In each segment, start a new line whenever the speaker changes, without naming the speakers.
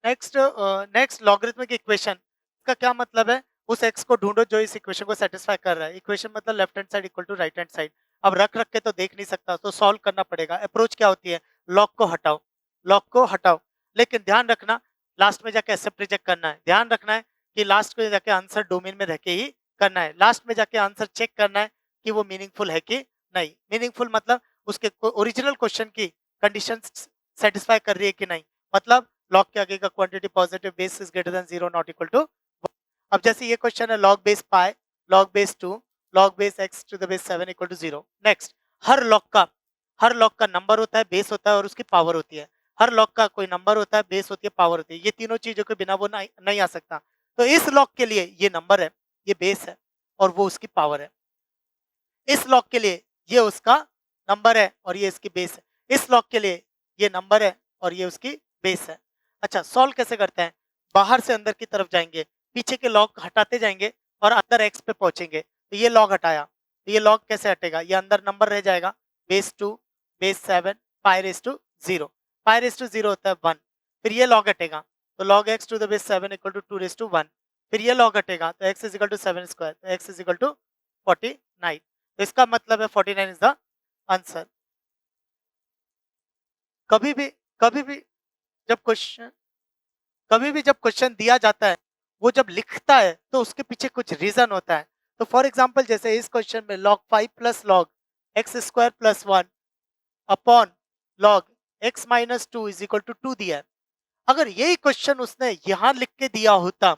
Next next logarithmic equation का क्या मतलब है? उस x को ढूंढो जो इस इक्वेशन को सेटिस्फाई कर रहा है। इक्वेशन मतलब left hand side equal to right hand side. अब रख रख के तो देख नहीं सकता, तो सॉल्व करना पड़ेगा। अप्रोच क्या होती है? लॉग को हटाओ, लॉग को हटाओ। लेकिन ध्यान रखना लास्ट में जाके एक्सेप्ट रिजेक्ट करना है। ध्यान रखना है कि लास्ट में जाके आंसर डोमेन में रह के ही करना है। लास्ट में जाके आंसर चेक करना है कि वो मीनिंगफुल है कि नहीं। मीनिंगफुल मतलब उसके ओरिजिनल क्वेश्चन की कंडीशन सेटिस्फाई कर रही है कि नहीं। मतलब लॉग के आगे का quantity positive base is greater than 0 not equal to. अब जैसे ये क्वेश्चन है log base pi, log base 2, log base x to the base 7 equal to 0। Next, हर लॉग का नंबर होता है, बेस होता है और उसकी पावर होती है। हर लॉग का कोई नंबर होता है, बेस होती है, पावर होती है। ये तीनों चीजों के बिना वो नहीं आ सकता। तो इस लॉग के लिए ये नंबर है, ये बेस है और वो उसकी पावर है। इस लॉग के लिए ये उसका नंबर है और ये इसकी बेस है। इस लॉग के लिए ये नंबर है और ये उसकी बेस है। अच्छा, सॉल्व कैसे करते हैं? बाहर से अंदर की तरफ जाएंगे, पीछे के लॉग हटाते जाएंगे और अंदर एक्स पे पहुंचेंगे। तो ये लॉग हटाया, तो ये लॉग कैसे हटेगा? ये अंदर नंबर रह जाएगा, base 2, base 7, pi raise to 0। Pi raise to 0 होता है 1। फिर ये लॉग हटेगा, तो log x to the base 7 equal to 2 raise to 1। फिर ये लॉग हटेगा, तो x is equal to 7 square, तो एक्स इज इक्वल टू 49। तो इसका मतलब है 49 इज द आंसर। कभी भी कभी भी जब क्वेश्चन कभी भी जब क्वेश्चन दिया जाता है, वो जब लिखता है तो उसके पीछे कुछ रीजन होता है। तो फॉर एग्जांपल जैसे इस क्वेश्चन में log 5 plus log x square plus 1 upon log x minus 2 is equal to 2 दिया है। अगर यही क्वेश्चन उसने यहाँ लिख के दिया होता,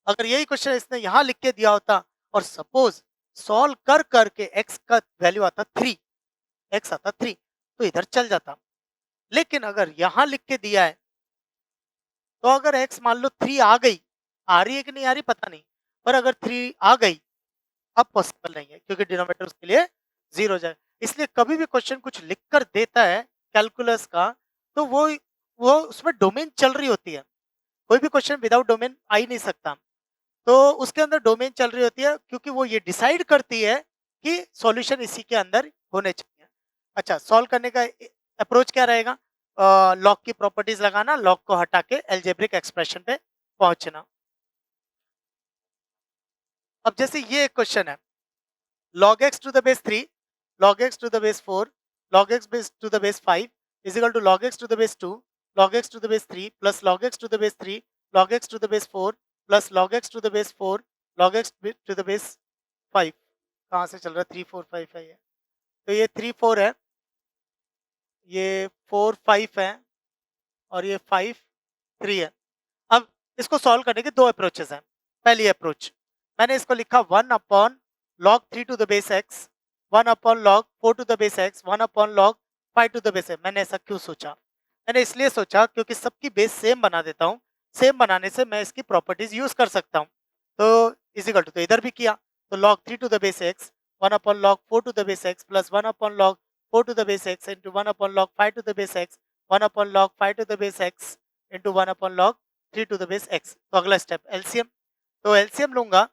अगर यही क्वेश्चन इसने यहाँ लिख के दिया होता और सपोज सॉल्व कर करके x का वैल्यू आता 3, x आता 3, तो इधर चल जाता। लेकिन अगर यहाँ लिख के दिया है, तो अगर x मान लो 3 आ गई, आ रही है कि नहीं आ रही पता नहीं, पर अगर 3 आ गई, अब पॉसिबल नहीं है क्योंकि डिनोमिनेटर उसके लिए 0 हो जाए। इसलिए कभी भी क्वेश्चन कुछ लिख कर देता है कैलकुलस का, तो वो उसमें डोमेन चल रही होती है। कोई भी क्वेश्चन विदाउट डोमेन आ ही नहीं सकता। तो उसके अंदर डोमेन चल रही होती है क्योंकि वो ये डिसाइड करती है कि सॉल्यूशन इसी के अंदर होने चाहिए। अच्छा, सॉल्व करने का अप्रोच क्या रहेगा? लॉग की प्रॉपर्टीज लगाना, लॉग को हटा के एल्जेब्रिक एक्सप्रेशन पे पहुंचना। अब जैसे ये एक क्वेश्चन है, log x to the base 3, log x to the base 4, log x base to the base 5 is equal to log x to the base 2, log x to the base 3 plus log x to the base 3, log x to the base 4 plus log x to the base 4, log x to the base 5। कहाँ से चल रहा है? 3 4 5 है ये। तो ये 3 4 है, ये 4 5 है और ये 5 3 है। अब इसको सॉल्व करने के दो अप्रोचेस हैं। पहली अप्रोच मैंने इसको लिखा 1 upon log 3 to the base x, 1 upon log 4 to the base x, 1 upon log 5 to the base x. मैंने ऐसा क्यों सोचा? मैंने इसलिए सोचा क्योंकि सबकी बेस सेम बना देता हूँ। सेम बनाने से मैं इसकी प्रॉपर्टीज यूज कर सकता हूँ। तो इजिकल टू, तो इधर भी किया, तो log 3 to the base x, 1 upon log 4 to the base x plus 1 upon log 4 to the base x into 1 upon log 5 to the base x, 1 upon log 5 to the base x into 1 upon log 3 to the base x. तो अगला step LCM, तो LCM लूंगा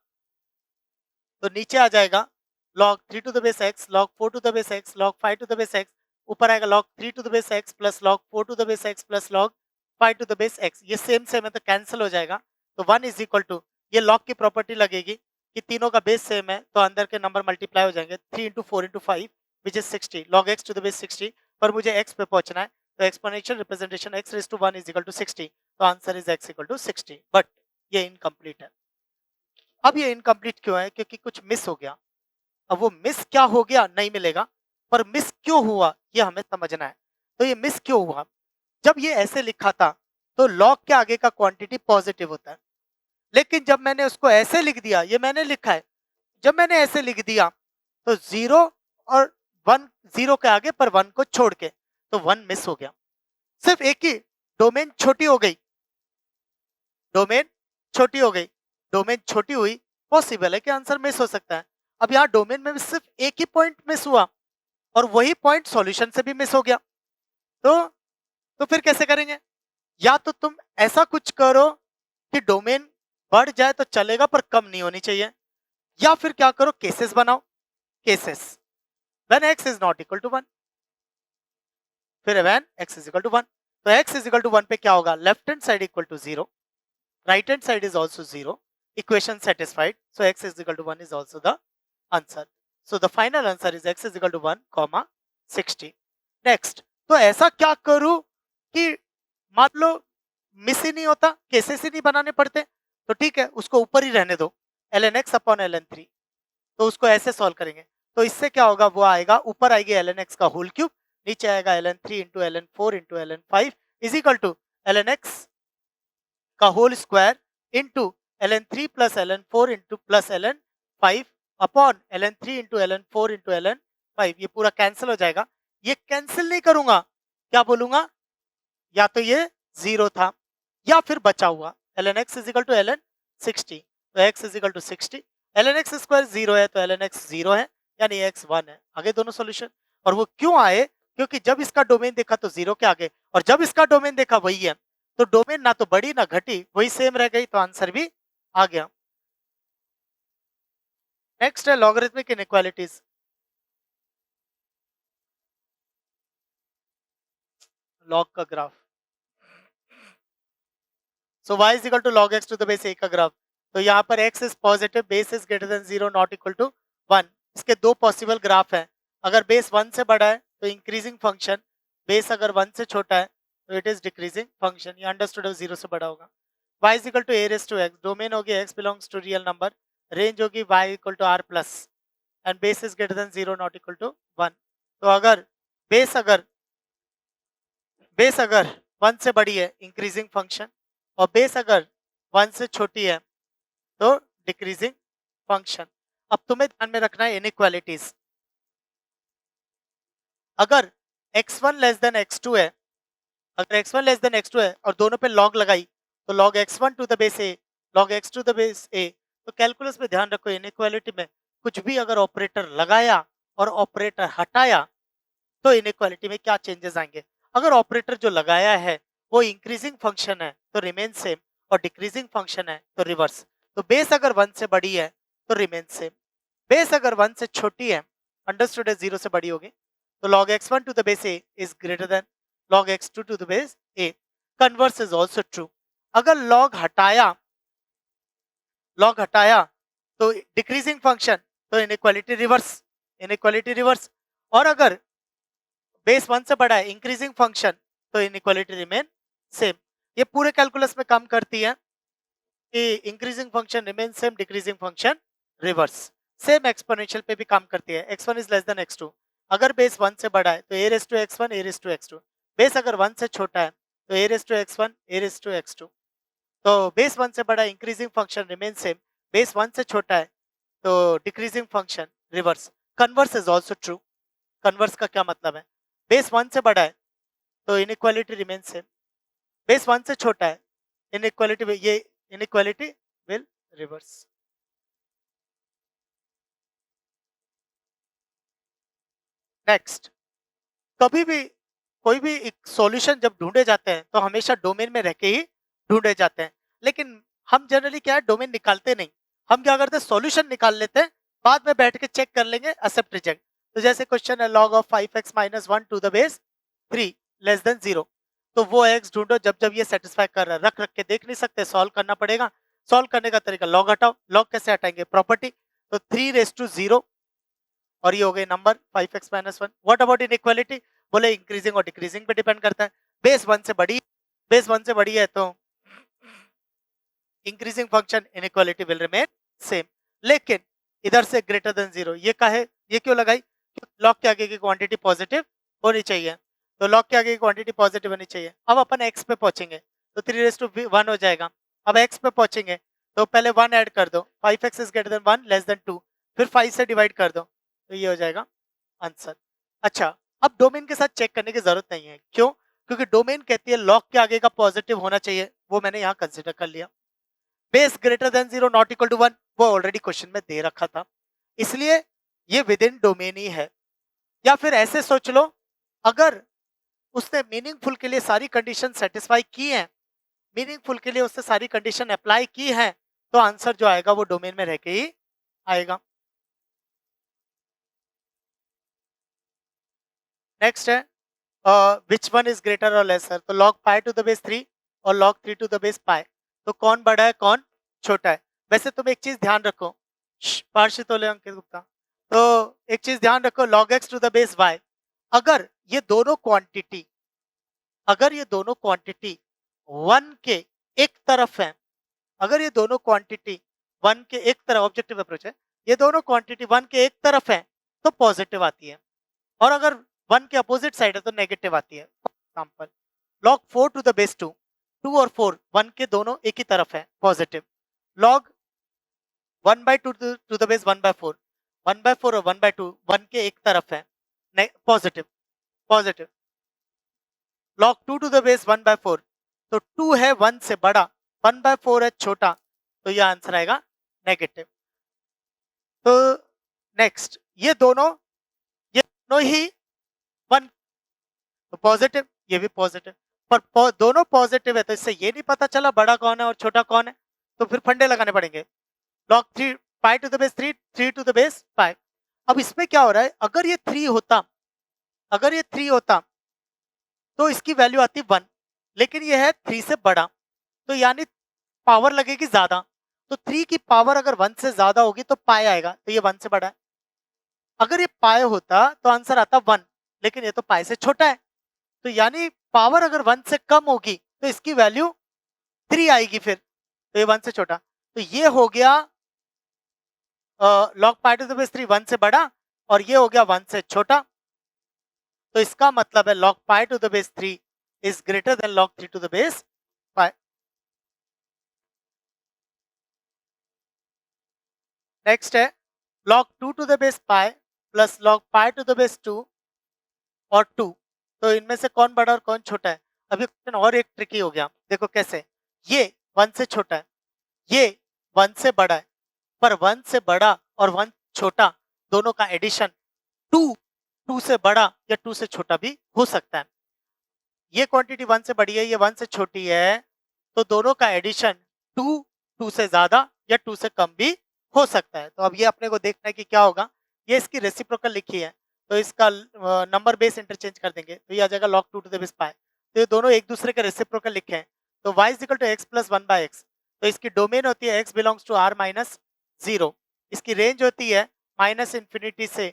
तो नीचे आ जाएगा log 3 to the base x, log 4 to the base x, log 5 to the base x, ऊपर आएगा log 3 to the base x plus log 4 to the base x plus log 5 to the base x। ये same same है तो cancel हो जाएगा। तो 1 is equal to, ये log की प्रॉपर्टी लगेगी कि तीनों का बेस सेम है तो अंदर के नंबर मल्टीप्लाई हो जाएंगे। 3 into 4 into 5 which is 60, log x to the base 60, पर मुझे x पे पहुंचना है तो exponential representation x raise to 1 is equal to 60, तो answer is x equal to 60। But ये इनकम्प्लीट है। अब ये इनकम्प्लीट क्यों है? क्योंकि कुछ मिस हो गया। अब वो मिस क्या हो गया नहीं मिलेगा, पर मिस क्यों हुआ ये हमें समझना है। तो ये मिस क्यों हुआ? जब ये ऐसे लिखा था तो लॉग के आगे का क्वांटिटी पॉजिटिव होता है, लेकिन जब मैंने उसको ऐसे लिख दिया, ये मैंने लिखा है, जब मैंने ऐसे लिख दिया तो 0 और 1, 0 के आगे पर 1 को छोड़ के, तो 1 मिस हो गया। सिर्फ एक ही डोमेन छोटी हो गई, डोमेन छोटी हो गई, डोमेन छोटी हुई, पॉसिबल है कि आंसर मिस हो सकता है। अब यहाँ डोमेन में सिर्फ एक ही पॉइंट मिस हुआ और वही पॉइंट सॉल्यूशन से भी मिस हो गया। तो फिर कैसे करेंगे? या तो तुम ऐसा कुछ करो कि डोमेन बढ़ जाए तो चलेगा पर कम नहीं होनी चाहिए, या फिर क्या करो, केसेस बनाओ। Cases when x is not equal to 1, फिर when x is equal to 1। तो x इज इक्वल टू 1 पे क्या होगा, left hand side equal to 0, right hand side is also 0, equation satisfied, so x is equal to 1 is also the answer. So the final answer is x is equal to 1, 60. Next, तो ऐसा क्या करूं कि मान लो miss ही नहीं होता, cases ही नहीं बनाने पड़ते, तो ठीक है उसको ऊपर ही रहने दो, ln x अपॉन ln 3, तो उसको ऐसे सॉल्व करेंगे. तो इससे क्या होगा, वो आएगा ऊपर आएगी ln x का होल क्यूब, नीचे आएगा ln 3 into ln 4 into ln 5 is equal to ln x का whole square into ln 3 plus ln 4 into plus ln 5 upon ln 3 into ln 4 into ln 5. ये पूरा कैंसिल हो जाएगा, ये कैंसिल नहीं करूंगा, क्या बोलूंगा, या तो ये 0 था या फिर बचा हुआ ln x is equal to ln 60, तो x is equal to 60, ln x square 0 है तो ln x 0 है, यानी x 1 है. आगे दोनों सॉल्यूशन, और वो क्यों आए, क्योंकि जब इसका डोमेन देखा तो 0 के आगे, और जब इसका डोमेन देखा वही है, तो डोमेन ना तो बढ़ी ना घटी, वही सेम रह गई, तो आंसर भी आ गया. नेक्स्ट है लॉगरिथमिक इनइक्वालिटीज. लॉग का graph, so y is equal to log x to the base a का ग्राफ. तो यहाँ पर x is positive, base is greater than 0, not equal to 1. इसके दो पॉसिबल ग्राफ हैं. अगर बेस 1 से बड़ा है तो इंक्रीजिंग फंक्शन, बेस अगर 1 से छोटा है तो इट इज डिक्रीजिंग फंक्शन. ये अंडरस्टूड है, 0 से बड़ा होगा. y is equal to a raise to x, domain होगी x belongs to real number, range होगी y equal to r plus, and base is greater than 0, not equal to 1. तो अगर base अगर 1 से बड़ी है इंक्रीजिंग फंक्शन, और base अगर 1 से छोटी है तो डिक्रीजिंग फंक्शन. अब तुम्हें ध्यान में रखना है इनइक्वालिटीज. अगर x1 लेस देन x2 है, अगर x1 लेस देन x2 है और दोनों पे लॉग लगाई, तो log x1 to the base a, log x to the base a. तो कैलकुलस में ध्यान रखो, इनइक्वालिटी में कुछ भी अगर ऑपरेटर लगाया और ऑपरेटर हटाया तो इनइक्वालिटी में क्या चेंजेस आएंगे. अगर ऑपरेटर जो लगाया है वो इंक्रीजिंग फंक्शन है तो रिमेन सेम, और डिक्रीजिंग फंक्शन है तो रिवर्स. तो बेस अगर 1 से बड़ी है तो रिमेन सेम, बेस अगर 1 से छोटी है, अंडरस्टूड है, 0 से बड़ी होगी, तो log x1 to the base a is greater than log x2 to the base a. Converse is also true. अगर लॉग हटाया तो डिक्रीजिंग फंक्शन, तो इनइक्वालिटी रिवर्स. और अगर बेस 1 से बड़ा है इंक्रीजिंग फंक्शन, तो इनइक्वालिटी रिमेन सेम. ये पूरे कैलकुलस में काम करती है कि increasing function remain same, decreasing function reverse. Same exponential पे भी काम करती है. x1 is less then x2, अगर बेस 1 से बड़ा है तो a raise to x1 a raise to x2, base अगर 1 से छोटा है तो a raise to x1 a raise to x2. तो बेस 1 से बड़ा है increasing function remain same, base 1 से छोटा है तो decreasing function reverse. Converse is also true. कन्वर्स का क्या मतलब है, बेस 1 से बड़ा है तो इनइक्वालिटी रिमेन सेम, बेस 1 से छोटा है इनइक्वालिटी विल रिवर्स. नेक्स्ट, कभी भी कोई भी एक सॉल्यूशन जब ढूंढे जाते हैं तो हमेशा डोमेन में रह के ही ढूंढे जाते हैं, लेकिन हम जनरली क्या है, डोमेन निकालते नहीं. हम क्या करते हैं, सॉल्यूशन निकाल लेते हैं, बाद में बैठ के चेक कर लेंगे एक्सेप्ट रिजेक्ट. तो जैसे क्वेश्चन है log of 5x minus 1 to the base 3 less than 0, तो वो x ढूंढो जब जब ये सेटिस्फाई कर रहा है. रख रख के देख नहीं सकते, सॉल्व करना पड़ेगा. सॉल्व करने का तरीका, लॉग हटाओ. लॉग कैसे हटाएंगे, प्रॉपर्टी, तो 3 रेज टू 0, और ये हो गए number 5x minus 1. What about inequality, बोले इंक्रीजिंग और डिक्रीजिंग पे डिपेंड करता है. बेस 1 से बड़ी है तो increasing function inequality will remain same. लेकिन इधर से ग्रेटर देन 0, ये का है, ये क्यों लगाई, लॉग के आगे की क्वांटिटी पॉजिटिव होनी चाहिए, तो लॉग के आगे की क्वांटिटी पॉजिटिव होनी चाहिए. अब अपन x पे पहुंचेंगे तो 3 रेज टू 1 हो जाएगा. अब x पे पहुंचेंगे तो पहले 1 ऐड कर दो, 5x is greater then 1 less than 2, फिर 5 से डिवाइड कर दो, तो ये हो जाएगा आंसर. अच्छा, अब डोमेन के साथ चेक करने की जरूरत नहीं है, क्यों, क्योंकि डोमेन कहती है लॉग के आगे का पॉजिटिव होना चाहिए, वो मैंने यहाँ कंसिडर कर लिया. Base greater than 0 not equal to 1, वो ऑलरेडी क्वेश्चन में दे रखा था, इसलिए ये विद इन डोमेन ही है. या फिर ऐसे सोच लो, अगर उसने मीनिंगफुल के लिए सारी कंडीशन सेटिस्फाई की है, मीनिंगफुल के लिए उसने सारी कंडीशन अप्लाई की है, तो आंसर जो आएगा वो डोमेन में रह के ही आएगा. नेक्स्ट है विच वन इज ग्रेटर और लेसर, तो log pi to the base 3 और log 3 to the base pi, तो कौन बड़ा है कौन छोटा है। वैसे तुम एक चीज ध्यान रखो, पार्शी तोले अंकित गुप्ता, तो एक चीज ध्यान रखो, log x to the base y, अगर ये दोनों क्वांटिटी, अगर ये दोनों क्वांटिटी 1 के एक तरफ है, अगर ये दोनों क्वांटिटी 1 के एक तरफ, ऑब्जेक्टिव अप्रोच है, ये दोनों क्वांटिटी 1 के एक तरफ है तो पॉजिटिव आती है, और अगर 1 के अपोजिट साइड है तो नेगेटिव आती है। Example log 4 to the base 2, 2 और 4 1 के दोनों एक ही तरफ है positive, log 1 by 2 to the base 1 by 4, 1 by 4 और 1 by 2 1 के एक तरफ है positive, positive, log 2 to the base 1 by 4, तो 2 है 1 से बड़ा, 1 by 4 है छोटा, तो यह आंसर आएगा नेगेटिव। तो नेक्स्ट ये दोनों ही 1, तो पॉजिटिव, ये भी पॉजिटिव, पर दोनों पॉजिटिव है तो इससे ये नहीं पता चला बड़ा कौन है और छोटा कौन है, तो फिर फंडे लगाने पड़ेंगे। log 3 pi to the base 3, 3 to the base pi. अब इसमें क्या हो रहा है, अगर ये 3 होता, अगर ये 3 होता तो इसकी वैल्यू आती 1, लेकिन ये है 3 से बड़ा, तो यानी पावर लगेगी ज्यादा, तो 3 की पावर अगर 1 से ज्यादा होगी तो पाई आएगा, तो ये 1 से बड़ा है। अगर ये पाई होता तो आंसर आता 1, लेकिन ये तो पाई से छोटा है, तो यानी पावर अगर 1 से कम होगी तो इसकी वैल्यू 3 आएगी, फिर तो ये 1 से छोटा, तो ये हो गया log pi to the base 3 1 से बड़ा, और ये हो गया 1 से छोटा, तो इसका मतलब है log pi to the base 3 is greater than log 3 to the base pi. Next है log 2 to the base pi plus log pi to the base 2 और 2, तो इनमें से कौन बड़ा और कौन छोटा है। अभी क्वेश्चन और एक ट्रिकी हो गया, देखो कैसे, ये 1 से छोटा है, ये 1 से बड़ा है, पर 1 से बड़ा और 1 छोटा दोनों का एडिशन 2 से बड़ा या 2 से छोटा भी हो सकता है। ये क्वांटिटी 1 से बड़ी है, ये 1 से छोटी है, तो दोनों का एडिशन 2 से ज्यादा या 2 से कम भी हो सकता है। तो अब ये अपने को देखना है कि क्या होगा, ये इसकी रेसिप्रोकल लिखी है, तो इसका नंबर बेस इंटरचेंज कर देंगे, तो ये आ जाएगा log 2 to the base pi, तो ये दोनों एक दूसरे के रेसिप्रोकल लिखे हैं, तो y is equal to x plus 1 by x, तो इसकी डोमेन होती है x belongs to r minus 0, इसकी रेंज होती है माइनस इन्फिनिटी से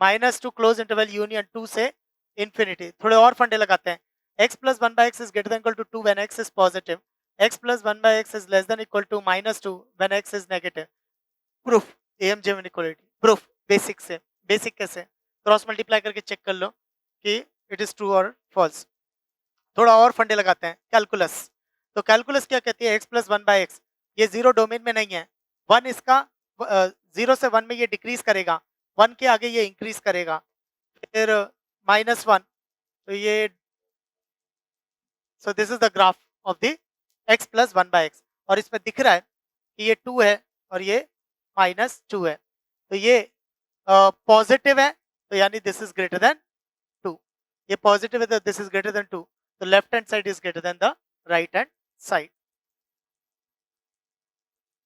minus two close interval union 2 से इन्फिनिटी। थोड़े और फंडे लगाते हैं, x plus 1 by x is greater than equal to 2 when x is positive, x plus 1 by x is less than equal to -2 when x is negative. Proof AMJ inequality, proof basic से, basic कैसे, cross multiply करके check कर लो कि it is true और false. थोड़ा और फंडे लगाते हैं, कैलकुलस, तो कैलकुलस क्या कहती है, x प्लस 1 बाय x, ये 0 डोमेन में नहीं है, 1 इसका 0 से 1 में ये डिक्रीज करेगा, 1 के आगे ये इंक्रीज करेगा, फिर -1, तो ये, so this is the graph of the x plus 1 by x, और इसमें दिख रहा है कि ये 2 है और ये -2 है, तो ये पॉजिटिव है, तो यानी दिस इज ग्रेटर देन 2, ये पॉजिटिव है तो दिस इज ग्रेटर देन 2, तो left hand side is greater then the right hand side.